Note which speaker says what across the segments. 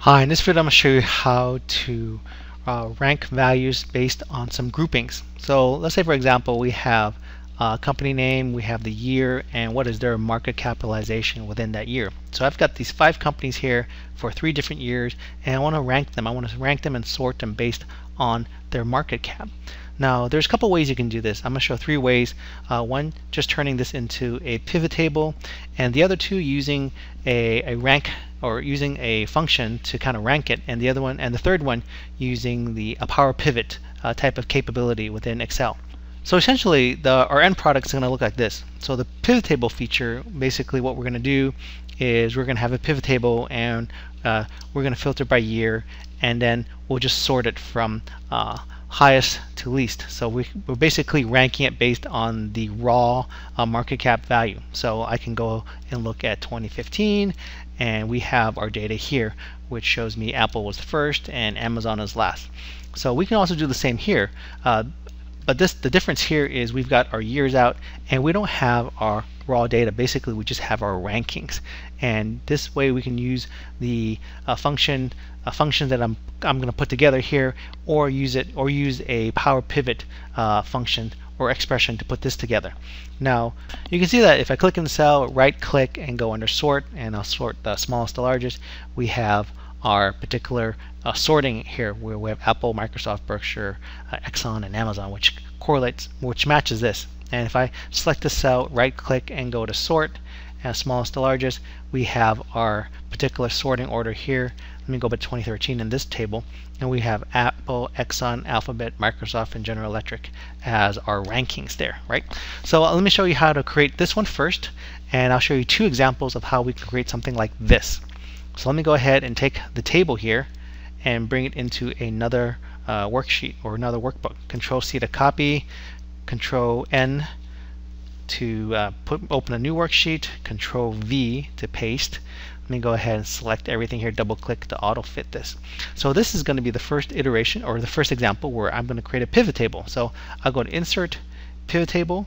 Speaker 1: Hi, in this video I'm going to show you how to rank values based on some groupings. So let's say for example we have a company name, we have the year, and what is their market capitalization within that year. So I've got these 5 companies here for 3 different years, and I want to rank them. I want to rank them and sort them based on their market cap. Now there's a couple ways you can do this. I'm going to show 3 ways. One, just turning this into a pivot table, and the other 2 using a rank or using a function to kind of rank it, and the third one using a power pivot type of capability within Excel. So essentially our end product is going to look like this. So the pivot table feature, basically what we're going to do is we're going to have a pivot table, and we're going to filter by year, and then we'll just sort it from highest to least. So we're basically ranking it based on the raw market cap value. So I can go and look at 2015, and we have our data here, which shows me Apple was first and Amazon is last. So we can also do the same here, but the difference here is we've got our years out, and we don't have our raw data. Basically, we just have our rankings, and this way we can use the functions that I'm going to put together here, or use a power pivot function or expression to put this together. Now you can see that if I click in the cell, right click and go under sort, and I'll sort the smallest to largest, we have our particular sorting here, where we have Apple, Microsoft, Berkshire, Exxon, and Amazon, which matches this. And if I select the cell, right click and go to sort, and smallest to largest, we have our particular sorting order here. Let me go back to 2013 in this table, and we have Apple, Exxon, Alphabet, Microsoft, and General Electric as our rankings there, right? So let me show you how to create this one first, and I'll show you 2 examples of how we can create something like this. So let me go ahead and take the table here and bring it into another worksheet or another workbook. Control C to copy, Control N to open a new worksheet, Control V to paste. Let me go ahead and select everything here, double click to auto fit this. So this is going to be the first iteration, or the first example, where I'm going to create a pivot table. So I'll go to Insert, Pivot Table,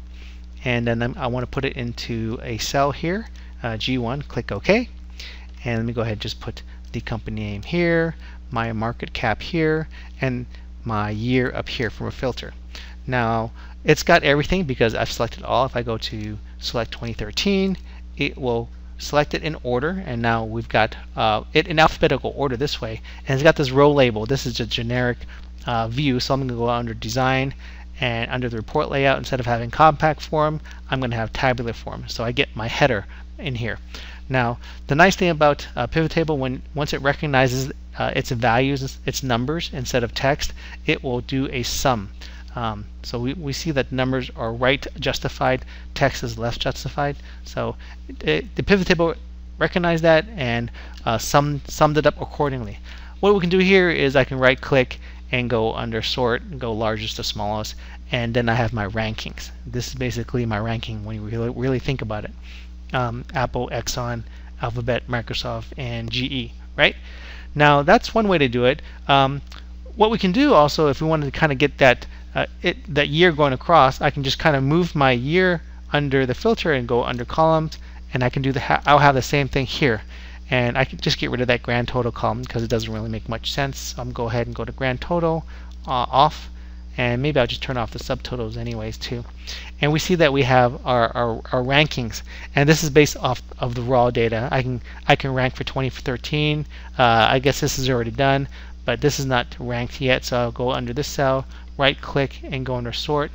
Speaker 1: and then I want to put it into a cell here, G1, click OK. And let me go ahead and just put the company name here, my market cap here, and my year up here from a filter. Now it's got everything because I've selected all. If I go to select 2013, it will select it in order, and now we've got it in alphabetical order this way, and it's got this row label. This is a generic view, so I'm going to go under Design, and under the report layout, instead of having compact form, I'm going to have tabular form, so I get my header in here. Now the nice thing about pivot table, once it recognizes its values, its numbers instead of text, it will do a sum. So we see that numbers are right justified, text is left justified. So the pivot table recognized that and summed it up accordingly. What we can do here is I can right click and go under sort and go largest to smallest, and then I have my rankings. This is basically my ranking when you really think about it. Apple, Exxon, Alphabet, Microsoft, and GE, right? Now that's one way to do it. What we can do also, if we wanted to kind of get that year going across, I can just kind of move my year under the filter and go under columns, and I can do I'll have the same thing here, and I can just get rid of that grand total column because it doesn't really make much sense. So I'm going to go ahead and go to grand total off, and maybe I'll just turn off the subtotals anyways too. And we see that we have our rankings, and this is based off of the raw data. I can rank for 2013. I guess this is already done, but this is not ranked yet, so I'll go under this cell, right click and go under sort,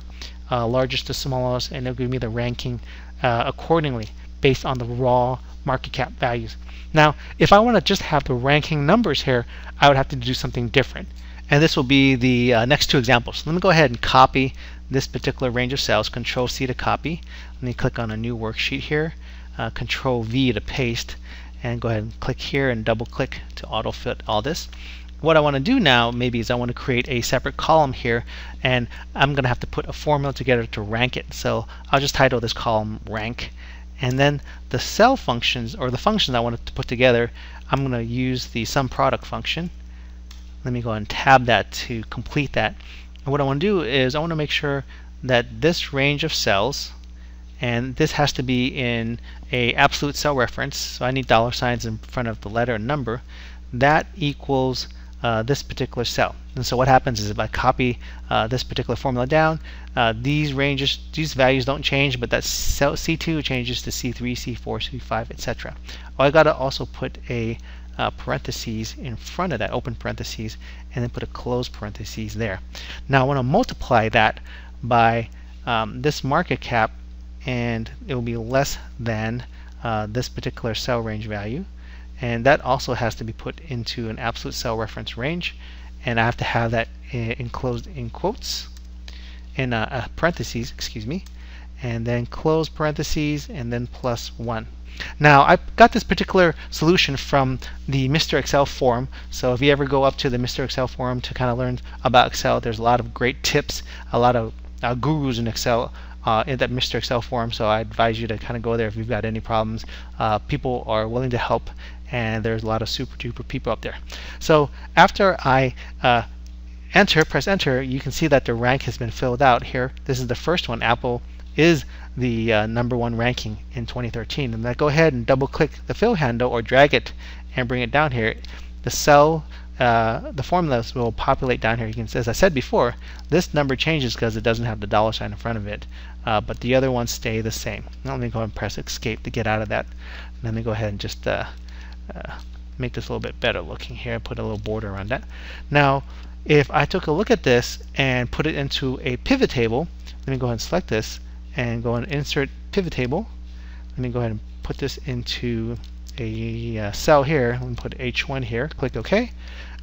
Speaker 1: largest to smallest, and it'll give me the ranking accordingly based on the raw market cap values. Now if I want to just have the ranking numbers here, I would have to do something different, and this will be the next 2 examples. Let me go ahead and copy this particular range of cells, Control C to copy. Let me click on a new worksheet here, Control V to paste, and go ahead and click here and double click to auto fit all this. What I want to do now maybe is I want to create a separate column here, and I'm going to have to put a formula together to rank it. So I'll just title this column rank, and then the cell functions, or the functions I wanted to put together, I'm going to use the sum product function. Let me go ahead and tab that to complete that. And what I want to do is I want to make sure that this range of cells, and this has to be in a absolute cell reference, so I need $ signs in front of the letter and number. that equals this particular cell. And so what happens is if I copy this particular formula down, these ranges, these values don't change, but that cell C2 changes to C3, C4, C5, etc. I got to also put a parentheses in front of that, open parentheses, and then put a close parentheses there. Now I want to multiply that by this market cap, and it will be less than this particular cell range value. And that also has to be put into an absolute cell reference range, and I have to have that enclosed in quotes, in parentheses, excuse me, and then close parentheses, and then +1. Now I got this particular solution from the Mr. Excel forum, so if you ever go up to the Mr. Excel forum to kind of learn about Excel, there's a lot of great tips, a lot of gurus in Excel in that Mr. Excel forum, so I advise you to kind of go there if you've got any problems. People are willing to help, and there's a lot of super duper people up there. So after I press enter, you can see that the rank has been filled out here. This is the first one. Apple is the #1 ranking in 2013. And then go ahead and double click the fill handle or drag it and bring it down here. The cell, the formulas will populate down here. You can, as I said before, this number changes because it doesn't have the $ in front of it, but the other ones stay the same. Now let me go ahead and press escape to get out of that. And let me go ahead and just make this a little bit better looking here, put a little border around that. Now if I took a look at this and put it into a pivot table, let me go ahead and select this and go and insert pivot table. Let me go ahead and put this into a cell here. Let me put H1 here, click OK.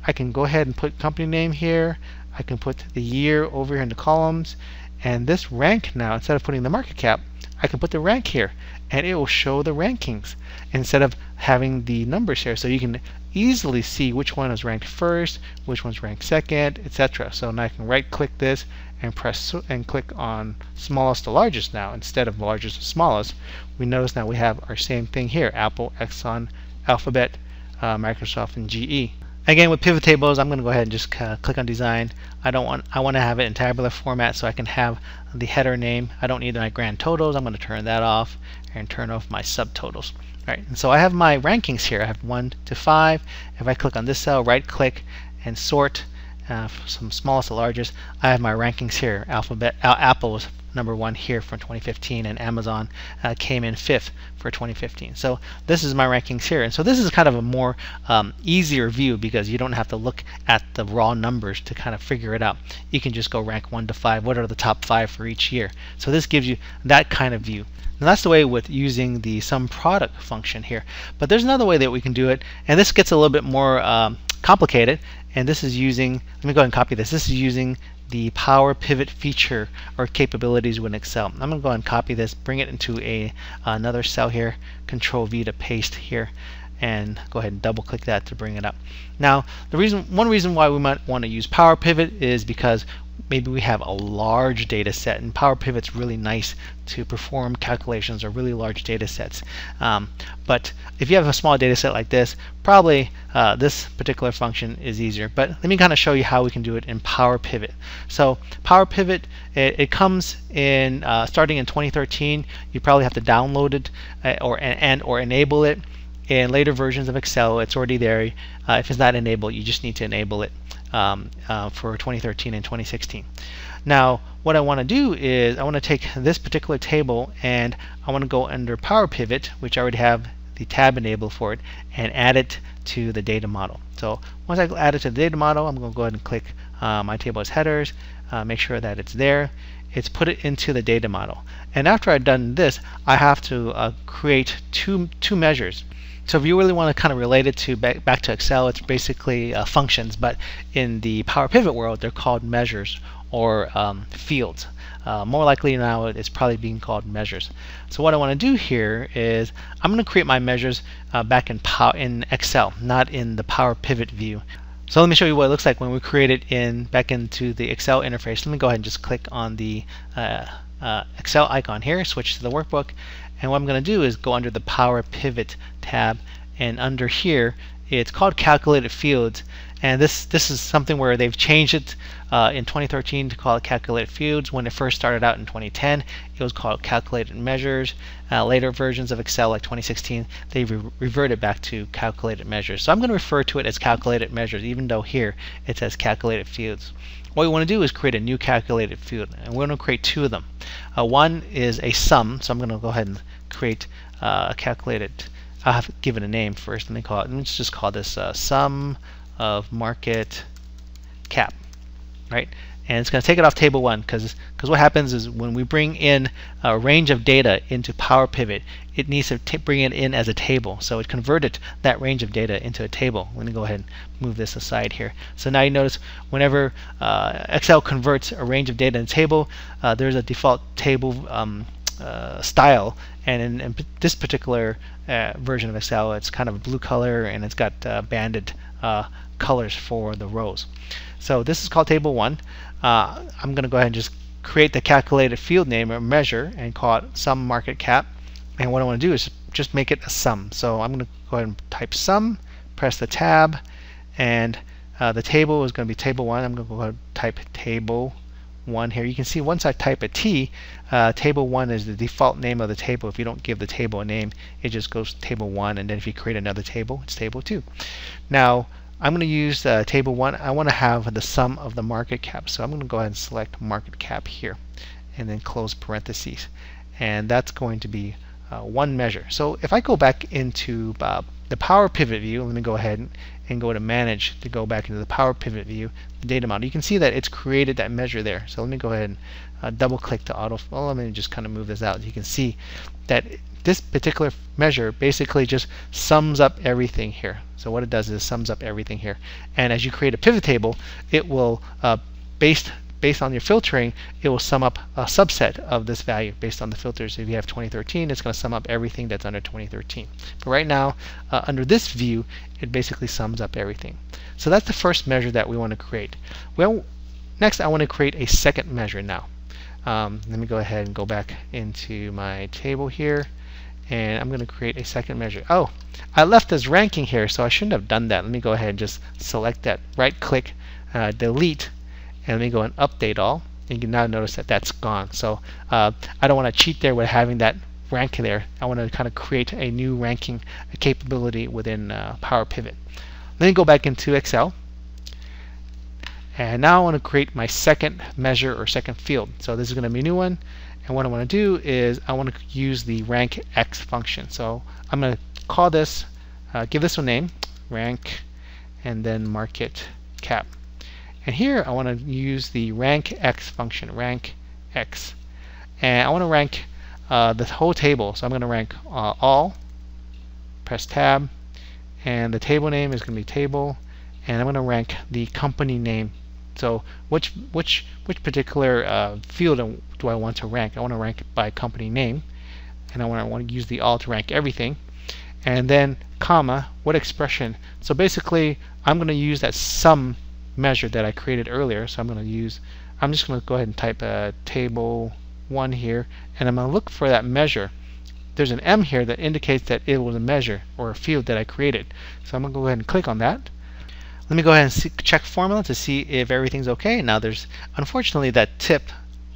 Speaker 1: I can go ahead and put company name here. I can put the year over here in the columns, and this rank now, instead of putting the market cap, I can put the rank here, and it will show the rankings instead of having the numbers here. So you can easily see which one is ranked first, which one's ranked second, etc. So now I can right click this and press and click on smallest to largest now instead of largest to smallest. We notice now we have our same thing here: Apple, Exxon, Alphabet, Microsoft, and GE. Again, with pivot tables, I'm going to go ahead and just click on design. I want to have it in tabular format so I can have the header name. I don't need my grand totals. I'm going to turn that off and turn off my subtotals. All right, and so I have my rankings here. I have 1 to 5. If I click on this cell, right click and sort from smallest to largest, I have my rankings here. Apple was #1 here for 2015, and Amazon came in 5th for 2015. So this is my rankings here, and so this is kind of a more easier view because you don't have to look at the raw numbers to kind of figure it out. You can just go rank 1 to 5. What are the top 5 for each year? So this gives you that kind of view. And that's the way with using the sum product function here. But there's another way that we can do it, and this gets a little bit more complicated. And this is using, let me go ahead and copy this. This is using the Power Pivot feature or capabilities with Excel. I'm going to go ahead and copy this, bring it into another cell here, Control V to paste here, and go ahead and double click that to bring it up. Now, one reason why we might want to use Power Pivot is because maybe we have a large data set, and Power Pivot's really nice to perform calculations or really large data sets. But if you have a small data set like this, probably this particular function is easier. But let me kind of show you how we can do it in Power Pivot. So Power Pivot, it comes in starting in 2013. You probably have to download it or enable it. In later versions of Excel, it's already there. If it's not enabled, you just need to enable it for 2013 and 2016. Now, what I want to do is I want to take this particular table and I want to go under Power Pivot, which I already have the tab enabled for it, and add it to the data model. So once I add it to the data model, I'm going to go ahead and click my table as headers, make sure that it's there. It's put it into the data model. And after I've done this, I have to create two measures. So if you really want to kind of relate it to back to Excel, it's basically functions, but in the Power Pivot world, they're called measures or fields. More likely now, it's probably being called measures. So what I want to do here is I'm going to create my measures back in Excel, not in the Power Pivot view. So let me show you what it looks like when we create it back into the Excel interface. Let me go ahead and just click on the Excel icon here, switch to the workbook, and what I'm going to do is go under the Power Pivot tab, and under here it's called Calculated Fields, And this is something where they've changed it in 2013 to call it calculated fields. When it first started out in 2010, it was called calculated measures. Later versions of Excel, like 2016, they reverted back to calculated measures. So I'm going to refer to it as calculated measures, even though here it says calculated fields. What we want to do is create a new calculated field, and we're going to create two of them. One is a sum, so I'm going to go ahead and create a calculated. I'll have to give it a name first. Let's just call this sum of market cap, right? And it's going to take it off table 1 because what happens is when we bring in a range of data into Power Pivot, it needs to bring it in as a table. So it converted that range of data into a table. Let me go ahead and move this aside here. So now you notice whenever Excel converts a range of data in a table, there's a default table style, and in this particular version of Excel, it's kind of a blue color and it's got banded colors for the rows. So this is called table 1. I'm going to go ahead and just create the calculated field name or measure and call it sum market cap. And what I want to do is just make it a sum. So I'm going to go ahead and type sum, press the tab, and the table is going to be table 1. I'm going to go ahead and type table 1 here. You can see once I type a T, table 1 is the default name of the table. If you don't give the table a name, it just goes table 1, and then if you create another table, it's table 2. Now I'm going to use table 1. I want to have the sum of the market cap, so I'm going to go ahead and select market cap here and then close parentheses, and that's going to be one measure. So if I go back into the Power Pivot view, let me go ahead and go to Manage to go back into the Power Pivot view, the data model. You can see that it's created that measure there. So let me go ahead and double click to auto. Well, let me just kind of move this out. You can see that this particular measure basically just sums up everything here. So what it does is it sums up everything here. And as you create a pivot table, it will based on your filtering, it will sum up a subset of this value based on the filters. If you have 2013, it's going to sum up everything that's under 2013. But right now, under this view, it basically sums up everything. So that's the first measure that we want to create. Well, next I want to create a second measure now. Let me go ahead and go back into my table here, and I'm going to create a second measure. Oh, I left this ranking here, so I shouldn't have done that. Let me go ahead and just select that, right click, delete, and let me go and update all. And you can now notice that that's gone. So I don't want to cheat there with having that rank there. I want to kind of create a new ranking capability within Power Pivot. Let me go back into Excel. And now I want to create my second measure or second field. So this is going to be a new one. And what I want to do is I want to use the rank X function. So I'm going to call this, give this a name, rank, and then market cap. And here I want to use the rank X function, rank X. And I want to rank the whole table. So I'm going to rank all, press tab, and the table name is going to be table, and I'm going to rank the company name. So which particular field do I want to rank? I want to rank by company name, and I want to use the all to rank everything, and then comma, what expression. So basically I'm going to use that sum measure that I created earlier. So I'm just going to go ahead and type table 1 here, and I'm going to look for that measure. There's an M here that indicates that it was a measure or a field that I created. So I'm going to go ahead and click on that. Let me go ahead and check formula to see if everything's okay. Now there's unfortunately that tip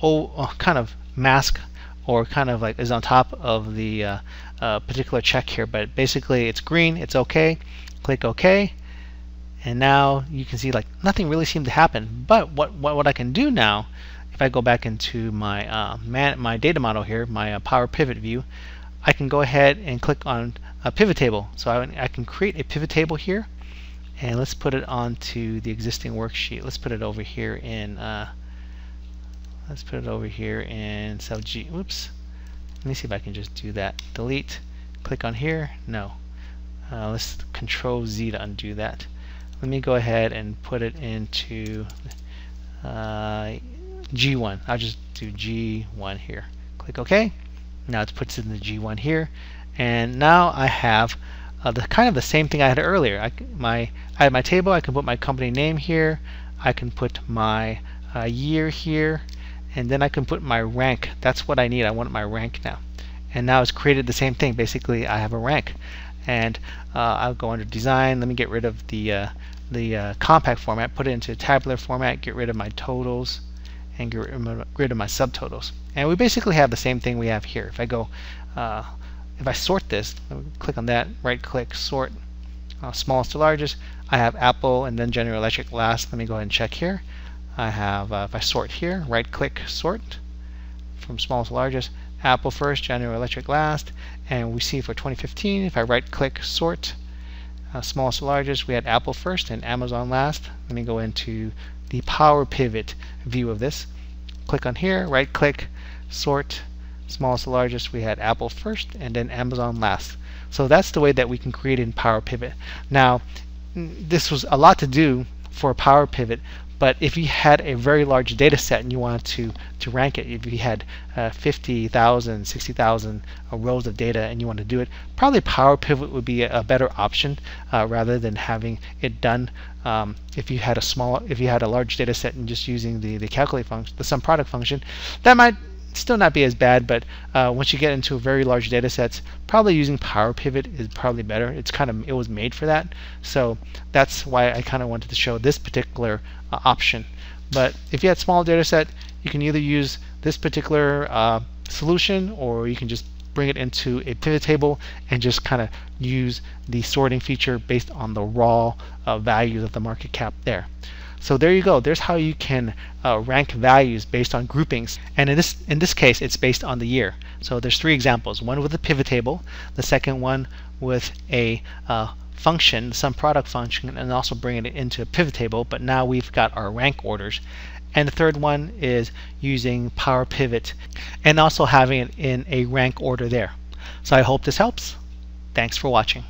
Speaker 1: kind of mask or kind of like is on top of the particular check here, but basically it's green, it's okay. Click OK, and now you can see like nothing really seemed to happen. But what I can do now, if I go back into my my data model here, my Power Pivot view, I can go ahead and click on a pivot table. So I can create a pivot table here, and let's put it onto the existing worksheet. Let's put it over here in cell G. Oops. Let me see if I can just do that. Delete. Click on here. No. Let's Control Z to undo that. Let me go ahead and put it into G1. I'll just do G1 here. Click OK. Now it puts it in the G1 here, and now I have the same thing I had earlier. I had my table. I can put my company name here. I can put my year here, and then I can put my rank. That's what I need. I want my rank now. And now it's created the same thing. Basically, I have a rank. And I'll go under Design. Let me get rid of the the compact format, put it into tabular format, get rid of my totals, and get rid of my subtotals. And we basically have the same thing we have here. If I go, if I sort this, click on that, right click, sort, smallest to largest, I have Apple and then General Electric last. Let me go ahead and check here. I have, if I sort here, right click, sort, from smallest to largest, Apple first, General Electric last, and we see for 2015, if I right click, sort, smallest to largest, we had Apple first and Amazon last. Let me go into the Power Pivot view of this. Click on here, right click, sort, smallest to largest, we had Apple first and then Amazon last. So that's the way that we can create in Power Pivot. Now, this was a lot to do for Power Pivot, but if you had a very large data set and you wanted to rank it, if you had 50,000, 60,000 rows of data and you want to do it, probably Power Pivot would be a better option rather than having it done. If you had a large data set and just using the calculate function, the sum product function, that might still not be as bad, but once you get into very large data sets, probably using Power Pivot is probably better. It was made for that, so that's why I kind of wanted to show this particular option. But if you had small data set, you can either use this particular solution, or you can just bring it into a pivot table and just kind of use the sorting feature based on the raw values of the market cap there. So there you go. There's how you can rank values based on groupings. And in this case, it's based on the year. So there's three examples. One with a pivot table, the second one with a function, some product function, and also bringing it into a pivot table. But now we've got our rank orders. And the third one is using Power Pivot and also having it in a rank order there. So I hope this helps. Thanks for watching.